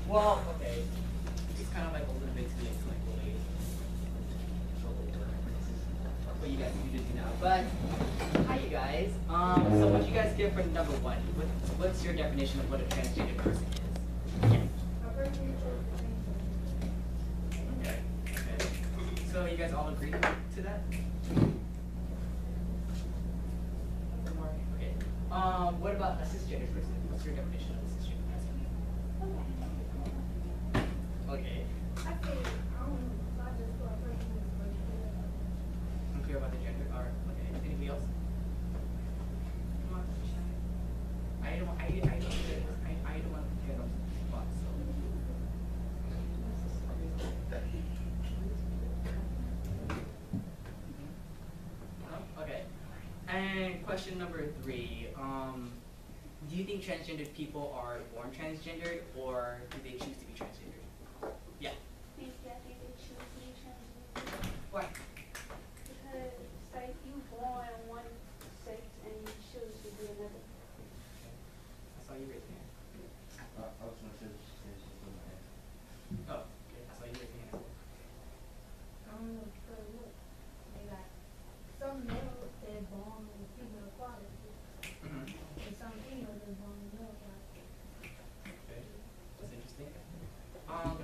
Well, okay. It's kind of like a little bit too late to like really go over what you guys need to do now. But hi, you guys. So what you guys get for number one? What's your definition of what a transgender person is? Yeah. Okay. Okay. So you guys all agree to that? Okay. What about a cisgender person? What's your definition of a cisgender person? Okay. Unclear about the gender. Or okay. Anything else? I don't want to get on spot. So. No? Okay. And question number 3. Do you think transgendered people are born transgendered, or do they choose to be transgendered? Yeah. I think they choose to be transgender. Why? Because it's like you born one sex and you choose to be another. I saw you raising your hand. I was going to say she's still my hand. Oh, okay. I saw you raising your hand. I don't know for what. They got some males that born with female quality, and some females that born with male quality. Okay. That's interesting.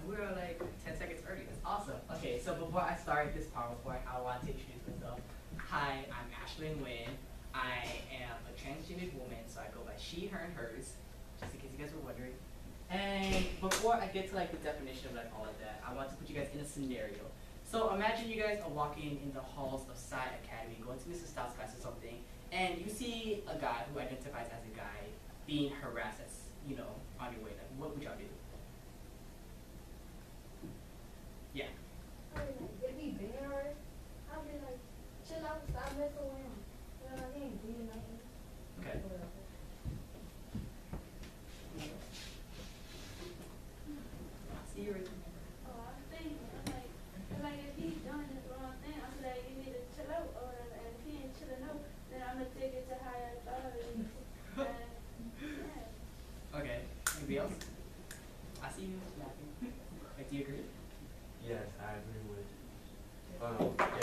We're like 10 seconds early. That's awesome. Okay, so before I start this PowerPoint, I want to introduce myself. Hi, I'm Ashlynn Huynh. I am a transgendered woman, so I go by she, her, and hers, just in case you guys were wondering. And before I get to like the definition of like all of that, I want to put you guys in a scenario. So imagine you guys are walking in the halls of Sci Academy, going to Mr. Stout's class or something, and you see a guy who identifies as a guy being harassed, as, you know, on your way. Like, what would y'all do? Yeah. If he bad, I'll be like, chill out, stop messing with him. You know what I mean? Do you know? Okay. See you right Oh, I'm thinking, I'm like if he's doing this wrong thing, I'm like, you need to chill out or whatever. And if he ain't chilling out, then I'm gonna take it to higher authority. Yeah. Okay. Anybody else? I see you laughing. Like, do you agree? Yes, I agree with. Yeah. Okay.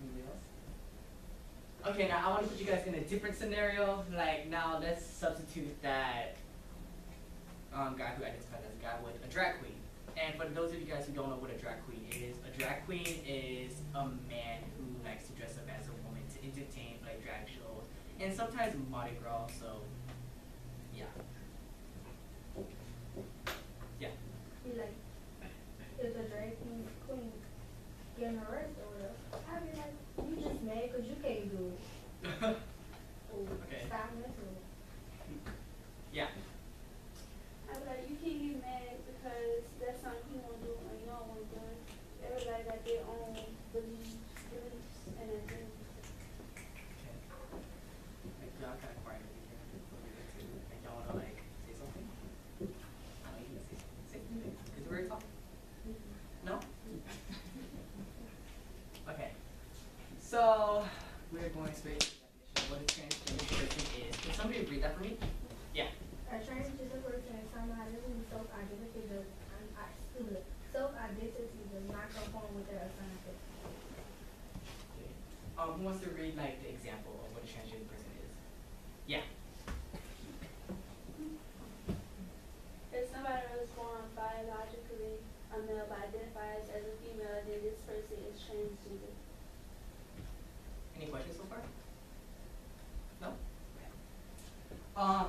Anybody else? Okay, now I want to put you guys in a different scenario. Like, now let's substitute that guy who identified as a guy with a drag queen. And for those of you guys who don't know what a drag queen is a man who likes to dress up as a woman to entertain, like drag shows, and sometimes Mardi Gras. So, yeah. Yeah. He like, if the drag queen getting arrested or whatever, I'll be like, you just mad because you can't do it. Okay. Stop messing with it. Yeah. I'm like, you can't get mad because that's something you want to do and you don't want to do it. Everybody got their own beliefs and identities. Okay. Like, y'all kind of quiet over here. Like, y'all want to, like, say something? I know you can say something. Say something. Because we're talking. No? Okay. So, we're going straight to the definition of what a transgender person is. Can somebody read that for me? Yeah. A transgender person is somebody whose self-identity does not conform with their assigned sex. Okay. Who wants to read, like, the example of what a transgender person is? Yeah. If somebody was born biologically a male but identifies as a female, then this person is transgender. Any questions so far? No? Okay.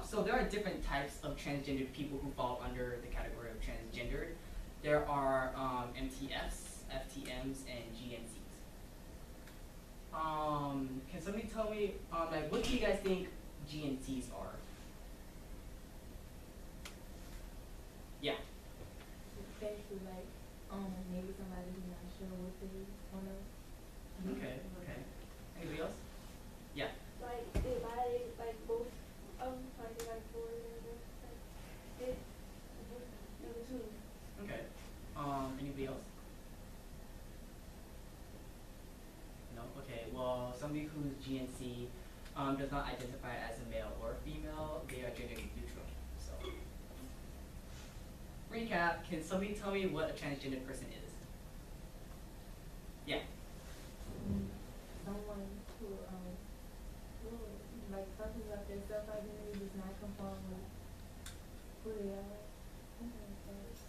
So there are different types of transgendered people who fall under the category of transgendered. There are MTFs, FTMs, and GNCs. Can somebody tell me, like, what do you guys think GNCs are? Yeah. Basically, like, maybe somebody who's not sure what they want to. Okay, okay. Anybody else? Yeah. Like they body, like both like they like boys and girls. Like number 2. Okay. Anybody else? No? Okay, well, somebody who's GNC does not identify as a male or female. They are gender neutral. So, recap, can somebody tell me what a transgender person is? Yeah. Someone who like something about their self identity does not conform with who they are. Something like that.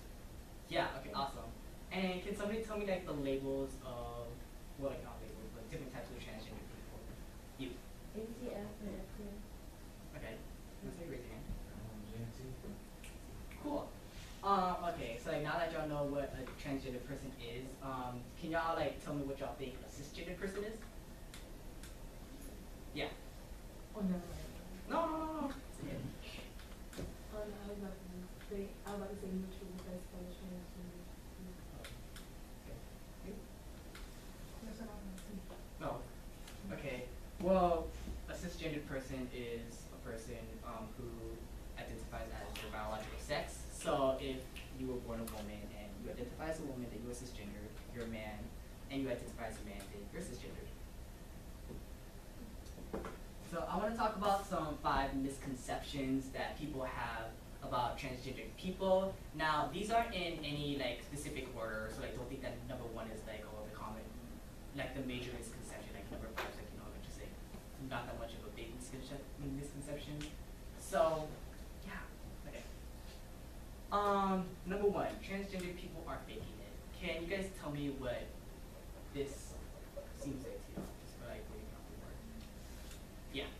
Yeah, okay, awesome. And can somebody tell me like the labels of, well, like not labels, but different types of transgender people? You. ATF and FP. Okay. Let's say raise your hand. GNT. Cool. Okay, so like now that y'all know what a transgender person is, can y'all like tell me what y'all think a cisgender person is? Yeah. Oh no. No. Say it. Oh no, I was about to say neutral because for the transgender. Okay. That's what I want to see. No. Okay. Well, a cisgender person is a person who identifies as their biological sex. So if you were born a woman and you identify as a woman, then you're cisgender. You're a man, and you identify as a man, then you're cisgender. So I want to talk about some 5 misconceptions that people have about transgender people. Now, these aren't in any like specific order, so like don't think that number 1 is like the common, like the major misconception. Like number 5 is like like just like not that much of a big misconception. So, yeah, okay. Number 1, transgender people are faking it. Can you guys tell me what this seems like to you? Just for like reading off the word. Yeah.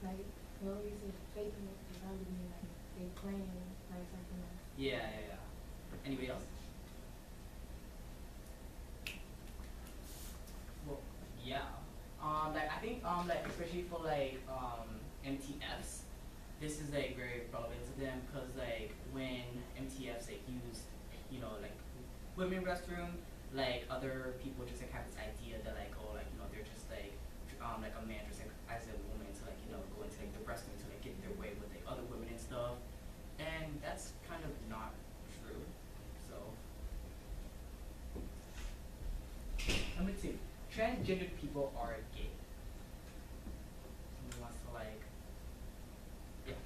Like when we say faking it, it probably mean like they playing like something else. Yeah. Anybody else? Well, yeah. Like I think like especially for like MTFs, this is like very relevant to them because like when MTFs like use like women restroom, like other people just like have this idea that like they're just like a man just like as a woman to like go into like the restroom to like get their way with like other women and stuff, and that's kind of not true. So number 2, transgender people are gay. Somebody wants to like, yeah.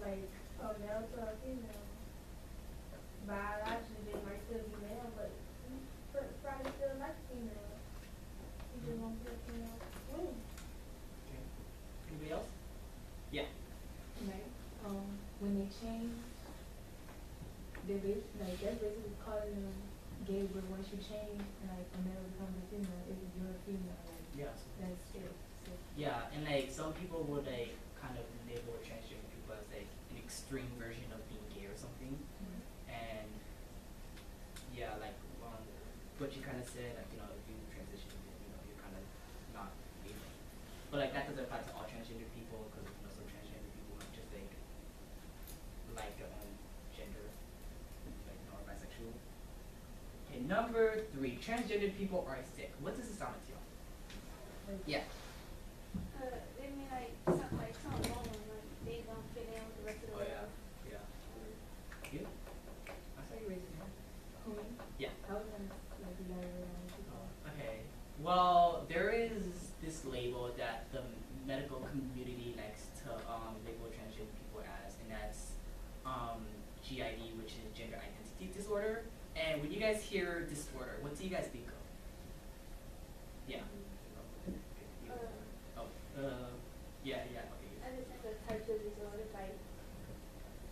Like from male to a female. Biologically they might still be male, but probably still like female. You just won't be a female twin. Okay. Anybody else? Yeah. Like when they change, they're that's basically calling them gay, but once you change and like a male becomes a female, if you're a female, like Yeah. that's it. So, Yeah, and like some people would like kind of label transgender people as like an extreme version of being gay or something. And yeah, like what you kind of said, like if you transition, you're kind of not gay. But like that doesn't apply to all transgender people because some transgender people might just like their own gender, like are bisexual. Okay, number 3, transgender people are sick. What does it sound like to y'all? Yeah. They mean like something wrong, like they don't fit in with the rest of the Oh world. yeah. You? I saw you raising your hand. Huynh, Yeah. I was gonna like elaborate on people. Okay. Well, there is this label that the medical community likes to label transgender people as, and that's GID, which is gender identity disorder. And when you guys hear disorder, what do you guys think of? Yeah. Yeah. Okay. I just think the types of disorders like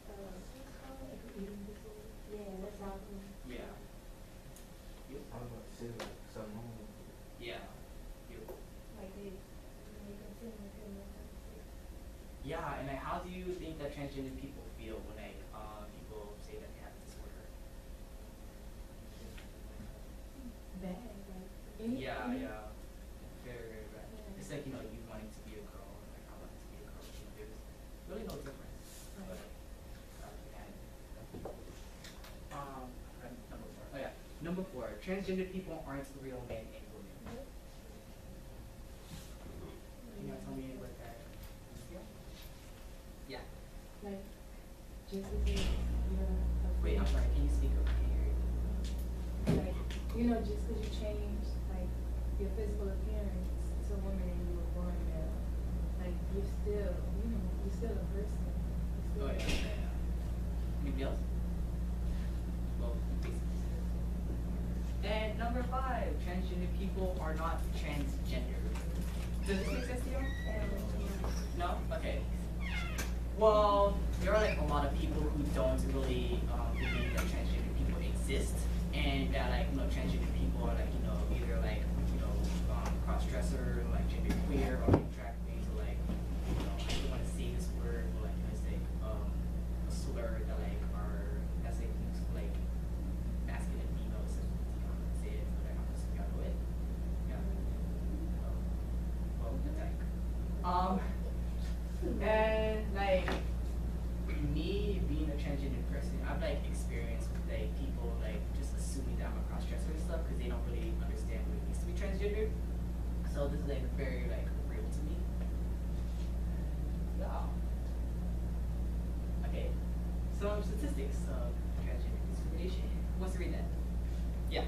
Like eating disorder. yeah, that's all. Yeah. You? I was about to say like something wrong with it. Yeah. You? Like they consider themselves sick. Yeah, and like, how do you think that transgender people feel when like people say that they have a disorder? Bad, like any. Yeah. Very bad. Yeah. It's like you wanting to be a girl, and like I wanting to be a girl. There's really no difference. But number 4. Oh yeah, number 4. Transgender people aren't real men and women. Can you tell me what that is? Yeah. Like just because you're a Wait, I'm sorry. Can you speak up? I can't hear you. like just because you change like your physical appearance to a woman and you were born male, like you're still, you know, you're still a person. Oh yeah, yeah, yeah. Anybody else? Well, basically. And number 5, transgender people are not transgender. Does this make sense to you? No? Okay. Well, there are like a lot of people who don't really believe that transgender people exist, and that like transgender people are like either like cross-dresser, or like gender queer, or like drag queens, or like I don't want to say this word, but like say a slur that like are that's like used for like masculine females. Say it, but I'm just gonna know it. Yeah. Well, good time. And like me being a transgender person, I've like experienced with like people like just assuming that I'm a cross-dresser and stuff because they don't really understand what it means to be transgender. So this is like very like real to me. Yeah. Okay. Some statistics of transgender discrimination. Who wants to read that? Yeah.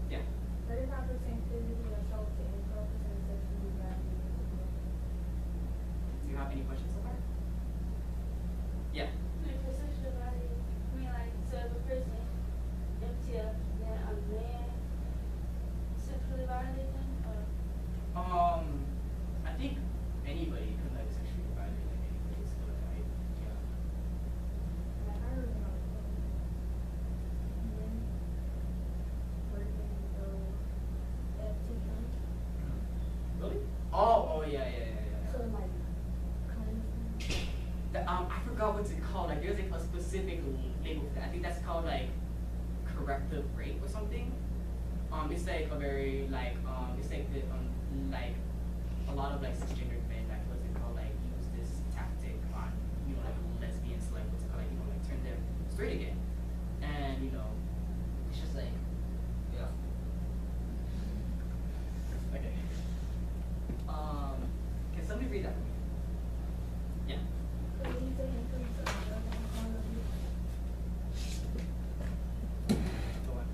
Yeah. 35% physically assaulted and 12% sexually violated. Do you have any questions so far? Yeah. Like for sexual violence, I mean like so if a person MTF, then a man sexually violated them, or I think anybody could like sexually violate like anybody, so like yeah. like I heard about men working FTM. Really? Oh yeah, yeah, yeah, yeah. So like cleansing. I forgot what's it called. Like there's like a specific label for that. I think that's called like corrective rape or something. It's like a very like it's like the like a lot of like cisgendered men like what's it called like use this tactic on like lesbians like what's it called like like turn them straight again, and it's just like yeah. Okay. Can somebody read that for me? Yeah. Go on.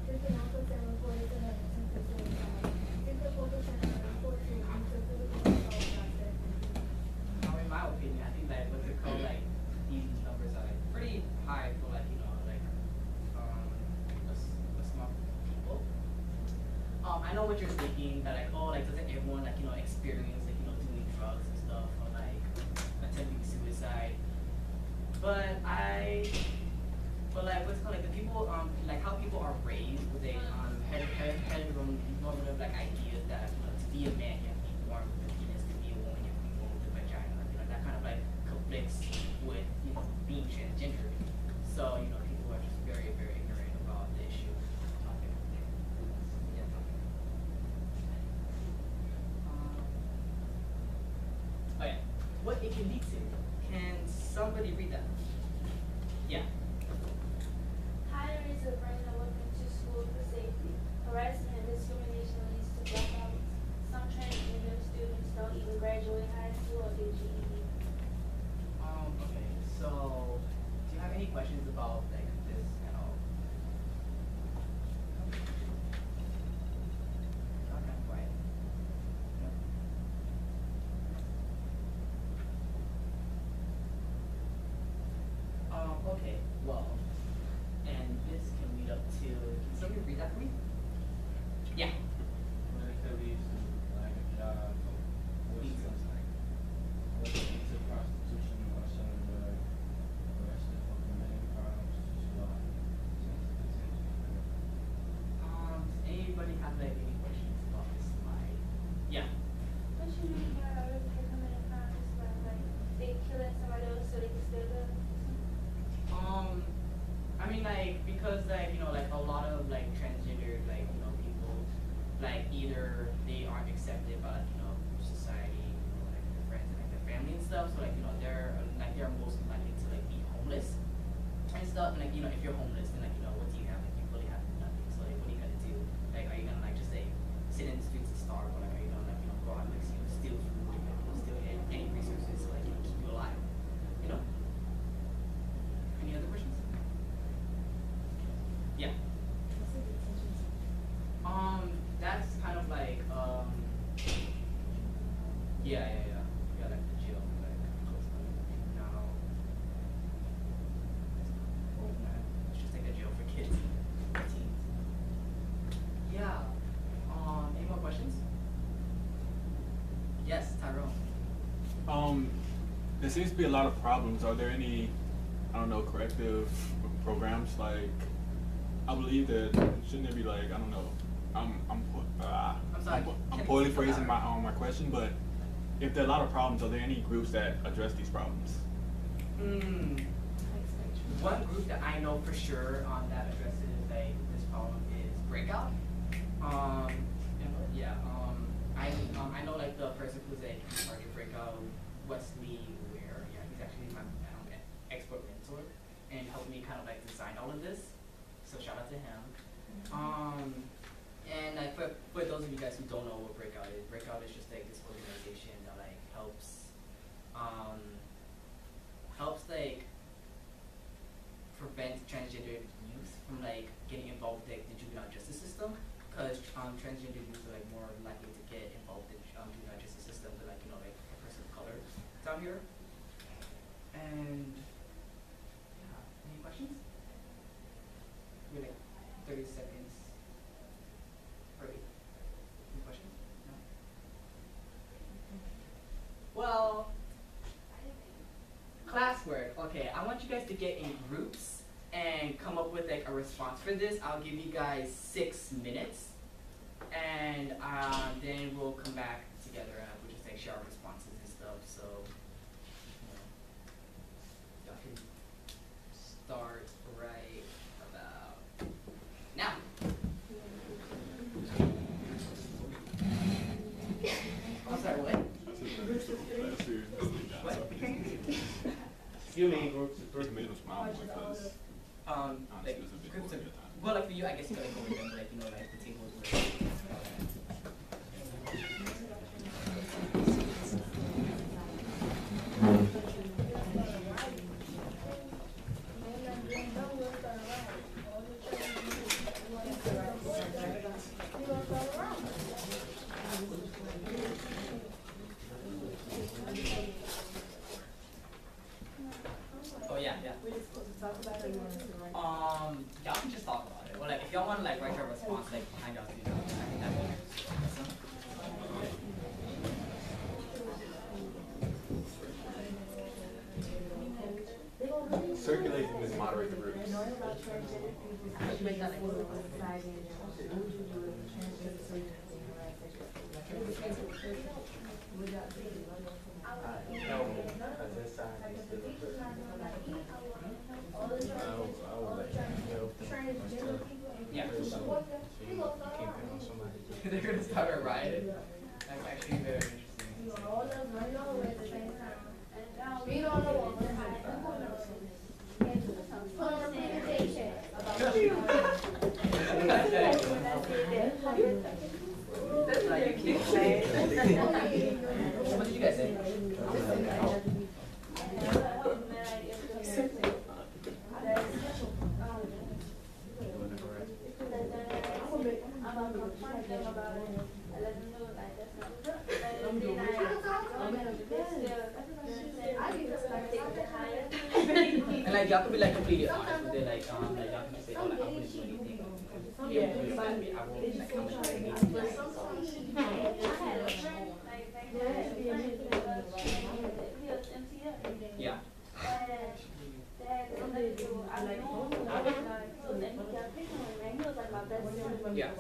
In my opinion, I think that what's it called like these numbers are like pretty high for like like a small people. I know what you're thinking that like like doesn't everyone like experience like doing drugs and stuff or like attempting suicide, but like what's it called like the people like how people are raised with a heteronormative like ideas that to be a man you have to be born with a penis, to be a woman you have to be born with a vagina, that kind of like conflicts with being transgender. So people are just very very ignorant about the issue. Yeah. Oh yeah. What it can lead to? Can somebody read that? Yeah. higher rates of bringing a woman to school for safety. Harassment and discrimination leads to dropouts. Some transgender students don't even graduate high school or get GED. Okay. So, do you have any questions about like this at all? Not kind of quiet. No? Okay. Well, and this can lead up to. Can somebody read that for me? Yeah. What it could lead to, like a job, or Lead to. what could lead to prostitution or something like arrested for committing crimes, suicide, Does anybody have like any questions about this slide? Yeah. What you mean by arrested for committing crimes? Like they killing somebody else so they can still live? I mean like because like like a lot of like transgender like people like either they aren't accepted by society, like their friends and like their family and stuff. So like they're most likely to like be homeless and stuff. And like if you're homeless, then like what do you have? Like you really have nothing. So like what are you gonna do? Like are you gonna like just like sit in the streets and starve, or like are you gonna like go out and like steal food, steal any resources to like keep you alive? Any other questions? Yeah. It's a Yeah, like the jail, like close by. Now, oh man, it's just like a jail for kids, teens. Yeah. Any more questions? Yes, Tyrone. There seems to be a lot of problems. Are there any, I don't know, corrective programs? Like, I believe that shouldn't there be like, I don't know, I'm sorry, I'm can poorly you speak phrasing my question, but if there are a lot of problems, are there any groups that address these problems? One group that I know for sure that addresses like this problem is Breakout. I know like the person who's like in charge of Breakout, Wesley Ware. Yeah, he's actually my expert mentor and helped me kind of like design all of this. So shout out to him. And like for those of you guys who don't know what Breakout is just like this organization that like helps like prevent transgender youth from like getting involved with like, the juvenile justice system, because transgender youth are like more likely to get involved in juvenile justice system than like like a person of color down here. And yeah, any questions? We're like 30 seconds early. Any questions? No? Well, classwork. Okay, I want you guys to get in groups and come up with like a response for this. I'll give you guys 6 minutes, and then we'll come back together and we'll just like share our responses and stuff. So, y'all can start right about now. I'm sorry, what? What? Few main groups of It made them smile because Like groups of, well, like for you, I guess you gotta go with them, like like the tables y'all can just talk about it. Well, like if y'all want to like write your response like behind y'all, I think that would be awesome. circulating this moderate the groups. Yeah. They're gonna start a riot. That's actually very interesting. That's not you can't say. What did you guys say? And like y'all could be like completely honest with it, like y'all can just say, oh, like I wouldn't do anything. Yeah, I won't like how much anything. Yeah. Yeah.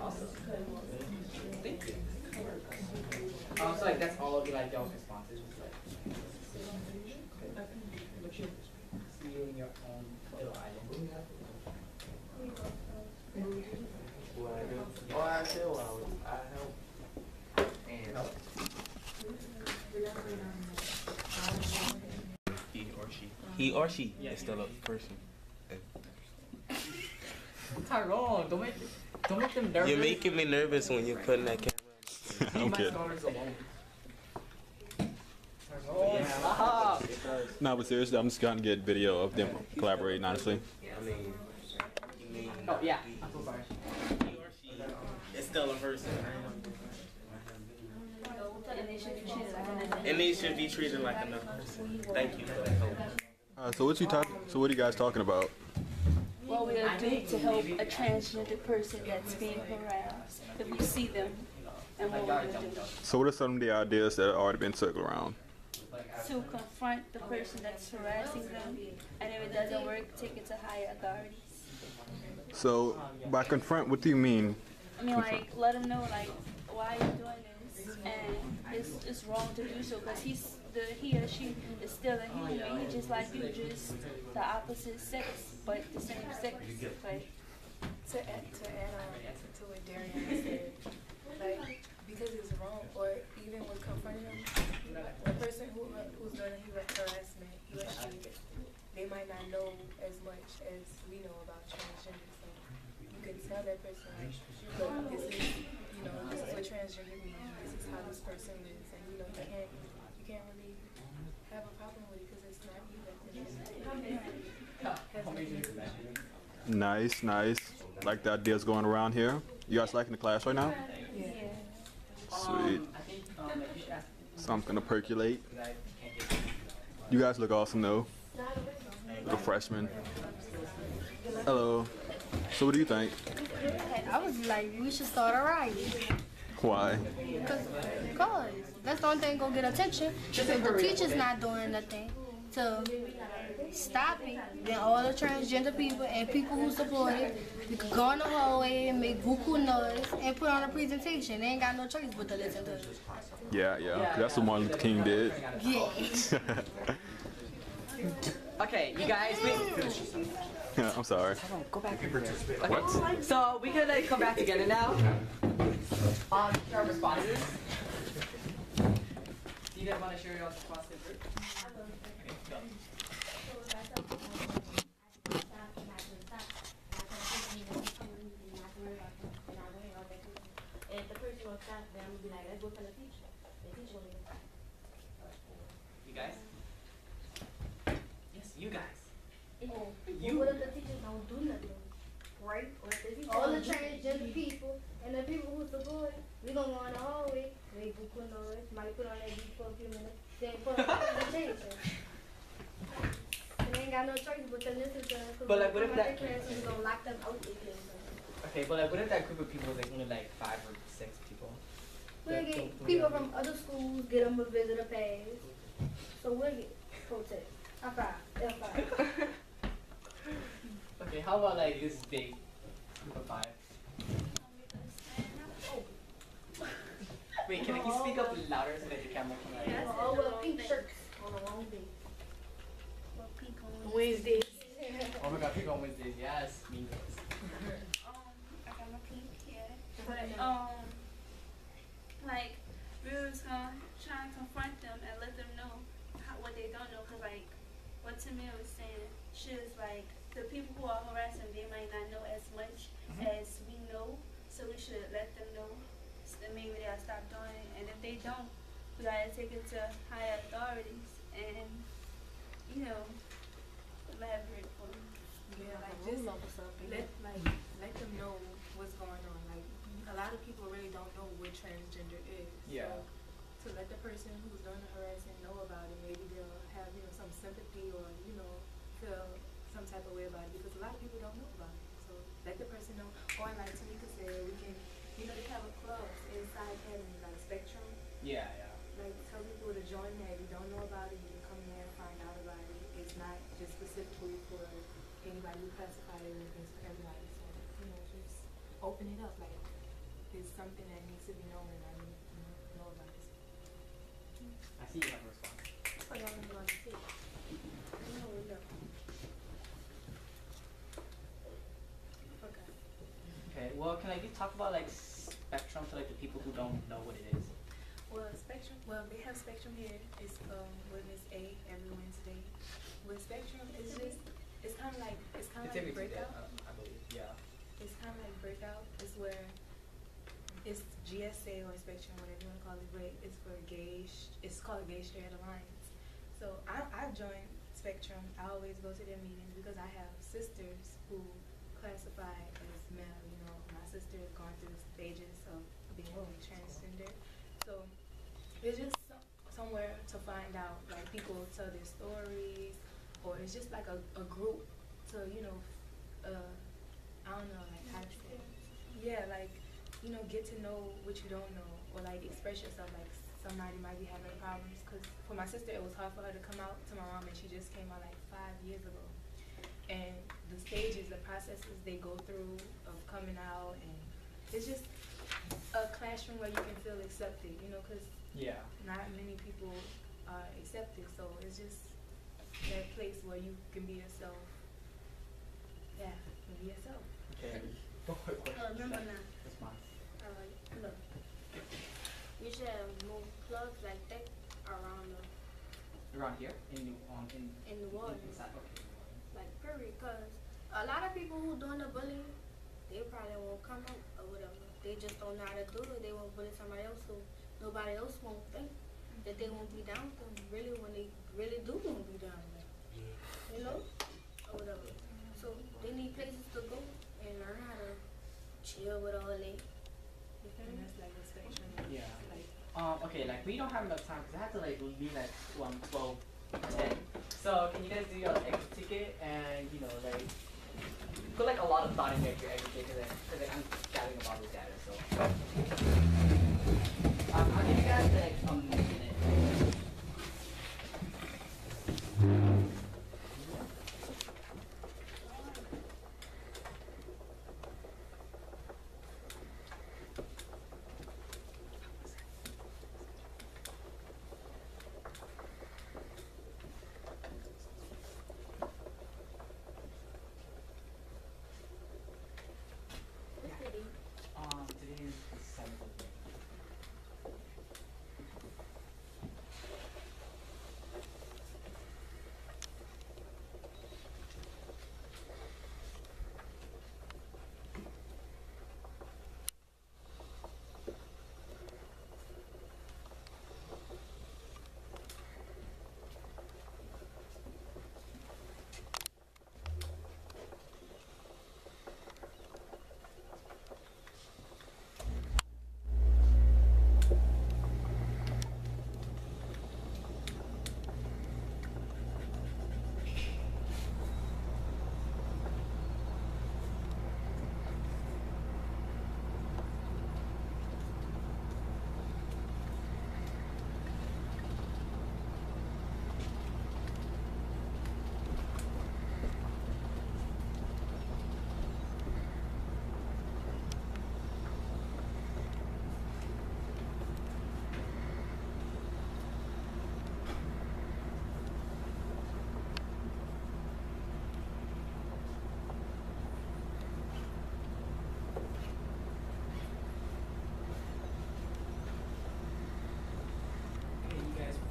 Awesome. Thank you. So like that's all of like y'all's responses. What you see in your own little island. What I do? Oh, I tell I help. And help. He or she is still a person. Tyrone, don't make them nervous. You're making me nervous when you're putting that camera. Okay. My scholars alone. No, but seriously, I'm just gonna get video of them collaborating. Honestly. I mean, you mean Oh yeah, I'm so sorry. he or she is still a person, And they should be treated like another. and they should be treated like another person. Thank you for that hope. So what you talk? So what are you guys talking about? What we are doing to help a transgender person that's being harassed, if we see them, and what we're going to do. So what are some of the ideas that have already been circled around? To confront the person that's harassing them, and if it doesn't work, take it to higher authorities. So by confront, what do you mean? I mean, like, let them know, like, why you're doing this, and it's wrong to do so, because he or she is still a human being, just like you, just the opposite sex, but the same sex. Like, To add on to what Darian said, like, because it's wrong, or even with confronting them, the person who's doing the harassment, he or she, they might not know as much as we know about transgender. So you can tell that person, like, look, this is what transgender means. This is how this person lives, and you can't really have a problem with it because it's not you that Nice, nice. Like the ideas going around here. You guys liking the class right now? Yeah. Sweet. I think you should ask. So I'm gonna percolate. Because I can't get. You guys look awesome though. The freshmen. Hello. So what do you think? I was like, we should start a riot. Why? Cause that's the only thing gonna get attention. If the teacher's not doing nothing to stop it, then all the transgender people and people who support it, we could go in the hallway and make buku noise and put on a presentation. They ain't got no choice but to listen to it. Yeah, yeah. That's what Martin Luther King did. Yeah. Okay, you guys, I'm sorry. go back. Okay. So we can like come back together now. Your responses. Do you guys want to share your responses? Okay, go. If the person will stop them, be like, let's go tell the teacher. The teacher will stop. You guys? Yes, you guys. You. What if the teachers don't do nothing? Right? Or if the teacher All the don't do nothing? transgender people and the people who support it, we gonna go in the hallway, make buku noise, might put on that beat for a few minutes, then put on a presentation. And they ain't got no choice but to listen to us. But, like, what if that- We gonna lock them out the class. Okay, but like, what if that group of people was like only like 5 or 6 people? We'll get people from other schools, get them a visitor pass. So we'll get protest. F5. Okay, how about like this big group of 5? Wait, can you speak up louder so that the camera can like... All wear pink shirts on the wrong day. Wednesday. Oh my god, people on Wednesdays, yes. Mean girls. I got my pink here. But, like, we was gonna try and confront them and let them know what they don't know, because, like, what Tamia was saying, she was like, the people who are harassing, they might not know as much as we know, so we should let them know, so that maybe they'll stop doing it, and if they don't, we gotta take it to higher authorities and, you know, elaborate for them. Yeah, like just let them know what's going on. Like a lot of people really don't know what transgender is. Yeah. So to let the person who's doing the harassment know about it, maybe they'll have some sympathy or feel some type of way about it, because a lot of people don't know about it. So let the person know. Or like Tamika said, we can they have a club inside Academy, like Spectrum. Yeah, yeah. Like tell people to join that. If you don't know about it, you can come there and find out about it. It's not just specifically for anybody who classified it, it's for everybody. So, just open it up. Like, it's something that needs to be known, and I need to know about it. I see you have a response. Oh, y'all know what to say. No. Okay. Okay, well, can I just talk about like Spectrum to like the people who don't know what it is? Well, Spectrum. Well, they have Spectrum here. It's with Miss A every Wednesday. With Spectrum, it's kind of like every Breakout. Tuesday, I believe. Yeah. It's kind of like Breakout. It's where it's GSA or Spectrum, whatever you want to call it, but it's for gay. It's called Gay Straight Alliance. So I joined Spectrum. I always go to their meetings because I have sisters who classify as male. You know, my sister has gone through the stages of being transgender. So it's just somewhere to find out, like people tell their stories, or it's just like a group to, you know, I don't know, like how to say it. Yeah, like, you know, get to know what you don't know, or like express yourself, like somebody might be having problems. Because for my sister, it was hard for her to come out to my mom, and she just came out like 5 years ago. And the stages, the processes they go through of coming out, and it's just a classroom where you can feel accepted, you know, because not many people are accepted. So it's just that place where you can be yourself. Yeah, be yourself. Okay. Don't quick question. Remember now. Response. Alright, look. You should have more clubs like that around Around here in the world. inside. Okay. Like period, cause a lot of people who doing the bullying, they probably won't come out or whatever. They just don't know how to do it. They won't bully somebody else, so nobody else won't think that they won't be down with them. Really, when they really do want to be down with them, you know, or whatever. So they need places to go and learn how to chill with all that. You feel And me? that's like the Spectrum. Yeah. Like, Okay, like we don't have enough time because I have to like leave at 12, 10. So can you guys do your exit ticket and you know like put like a lot of thought into your exit ticket because like, I'm gathering about this data. So I'll give you guys like a minute. Today is the 7th of May.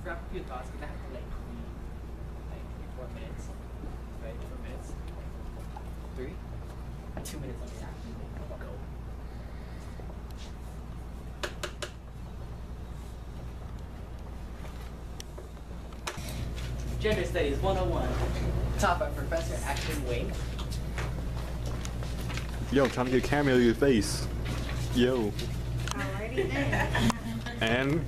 Wrap up your thoughts because I have to like read like 4 minutes. Right? 4 minutes. 3? 2 minutes on the action. Go. Gender Studies 101. Taught by Professor Huynh. Yo, trying to get a cameo of your face. Yo. Alrighty then. And